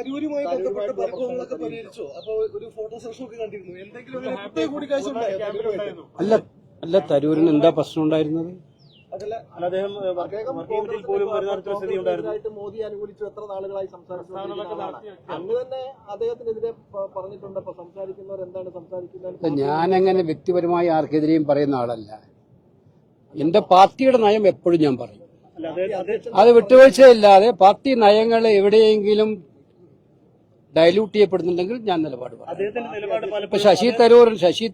തരൂരുമായി ബന്ധപ്പെട്ട പരിഭവങ്ങളൊക്കെ പരിഹരിച്ചോ? അപ്പൊ ഒരു ഫോട്ടോ സെഷൻ ഒക്കെ കണ്ടിരുന്നു. എന്തെങ്കിലും കൂടിക്കാഴ്ച ഉണ്ടായിരുന്നു? അല്ല തരൂരിന് എന്താ പ്രശ്നം ഉണ്ടായിരുന്നത്? മോദി അനുകൂലിച്ചു എത്ര നാളുകളായി സംസാരിച്ചു. അന്ന് തന്നെ അദ്ദേഹത്തിനെതിരെ പറഞ്ഞിട്ടുണ്ട്. അപ്പൊ സംസാരിക്കുന്നവർ എന്താണ് സംസാരിക്കുന്നത്? ഞാനങ്ങനെ വ്യക്തിപരമായി ആർക്കെതിരെയും പറയുന്ന ആളല്ല. എന്റെ പാർട്ടിയുടെ നയം എപ്പോഴും ഞാൻ പറയും. അത് വിട്ടുവീഴ്ചയില്ലാതെ പാർട്ടി നയങ്ങൾ എവിടെയെങ്കിലും ഡയലൂട്ട് ചെയ്യപ്പെടുന്നുണ്ടെങ്കിൽ ഞാൻ നിലപാട് പറയും. ഇപ്പൊ ശശി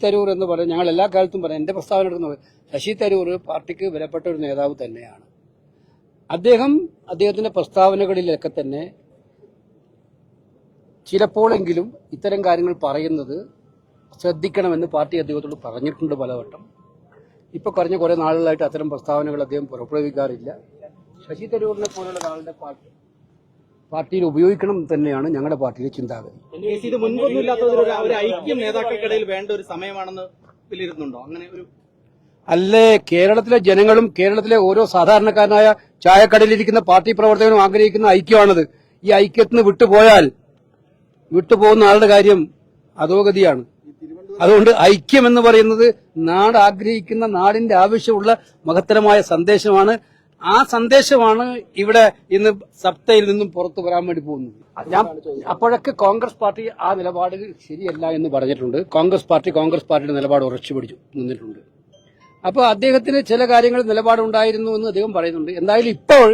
തരൂർ എന്ന് പറയും, ഞങ്ങൾ എല്ലാ കാലത്തും പറയാം, എന്റെ പ്രസ്താവന എടുക്കുന്നത് ശശി തരൂർ പാർട്ടിക്ക് വിലപ്പെട്ട ഒരു നേതാവ് തന്നെയാണ്. അദ്ദേഹത്തിന്റെ പ്രസ്താവനകളിലൊക്കെ തന്നെ ചിലപ്പോഴെങ്കിലും ഇത്തരം കാര്യങ്ങൾ പറയുന്നത് ശ്രദ്ധിക്കണമെന്ന് പാർട്ടി അദ്ദേഹത്തോട് പറഞ്ഞിട്ടുണ്ട് പലവട്ടം. ഇപ്പൊ കഴിഞ്ഞ കുറെ നാളുകളായിട്ട് അത്തരം പ്രസ്താവനകൾ അദ്ദേഹം പുറപ്പെടുവിക്കാറില്ല. ശശി തരൂരിനെ പോലുള്ള ആളുടെ പാർട്ടിയിൽ ഉപയോഗിക്കണം തന്നെയാണ് ഞങ്ങളുടെ പാർട്ടിയിലെ ചിന്താഗതി. ഇത് മുൻപൊന്നുമില്ലാത്ത ഒരു ഐക്യം നേതാക്കൾക്കിടയിൽ വേണ്ട ഒരു സമയമാണെന്ന് വിലയിരുത്തുന്നുണ്ടോ? അങ്ങനെ ഒരു അല്ലേ, കേരളത്തിലെ ജനങ്ങളും കേരളത്തിലെ ഓരോ സാധാരണക്കാരനായ ചായക്കടയിലിരിക്കുന്ന പാർട്ടി പ്രവർത്തകനും ആഗ്രഹിക്കുന്ന ഐക്യമാണത്. ഈ ഐക്യത്തിന് വിട്ടുപോകുന്ന ആളുടെ കാര്യം അധോഗതിയാണ്. അതുകൊണ്ട് ഐക്യം എന്ന് പറയുന്നത് നാട് ആഗ്രഹിക്കുന്ന, നാടിന്റെ ആവശ്യമുള്ള മഹത്തരമായ സന്ദേശമാണ്. ആ സന്ദേശമാണ് ഇവിടെ ഇന്ന് സപ്തയിൽ നിന്നും പുറത്തു വരാൻ വേണ്ടി പോകുന്നത്. ഞാൻ അപ്പോഴൊക്കെ കോൺഗ്രസ് പാർട്ടി ആ നിലപാട് ശരിയല്ല എന്ന് പറഞ്ഞിട്ടുണ്ട്. കോൺഗ്രസ് പാർട്ടിയുടെ നിലപാട് ഉറച്ചു പിടിച്ചു നിന്നിട്ടുണ്ട്. അപ്പോൾ അദ്ദേഹത്തിന് ചില കാര്യങ്ങൾ നിലപാടുണ്ടായിരുന്നു എന്ന് അദ്ദേഹം പറയുന്നുണ്ട്. എന്തായാലും ഇപ്പോൾ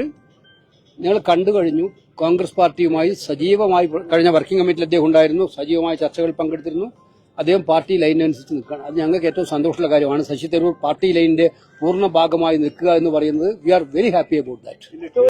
ഞങ്ങൾ കണ്ടു കഴിഞ്ഞു, കോൺഗ്രസ് പാർട്ടിയുമായി സജീവമായി കഴിഞ്ഞ വർക്കിംഗ് കമ്മിറ്റിയിൽ അദ്ദേഹം ഉണ്ടായിരുന്നു, സജീവമായ ചർച്ചകൾ പങ്കെടുത്തിരുന്നു. അദ്ദേഹം പാർട്ടി ലൈനിനനുസരിച്ച് നിൽക്കുകയാണ്. അത് ഞങ്ങൾക്ക് ഏറ്റവും സന്തോഷമുള്ള കാര്യമാണ്. ശശി തരൂർ പാർട്ടി ലൈനിന്റെ പൂർണ്ണ ഭാഗമായി നിൽക്കുക എന്ന് പറയുന്നത് we are very happy about that.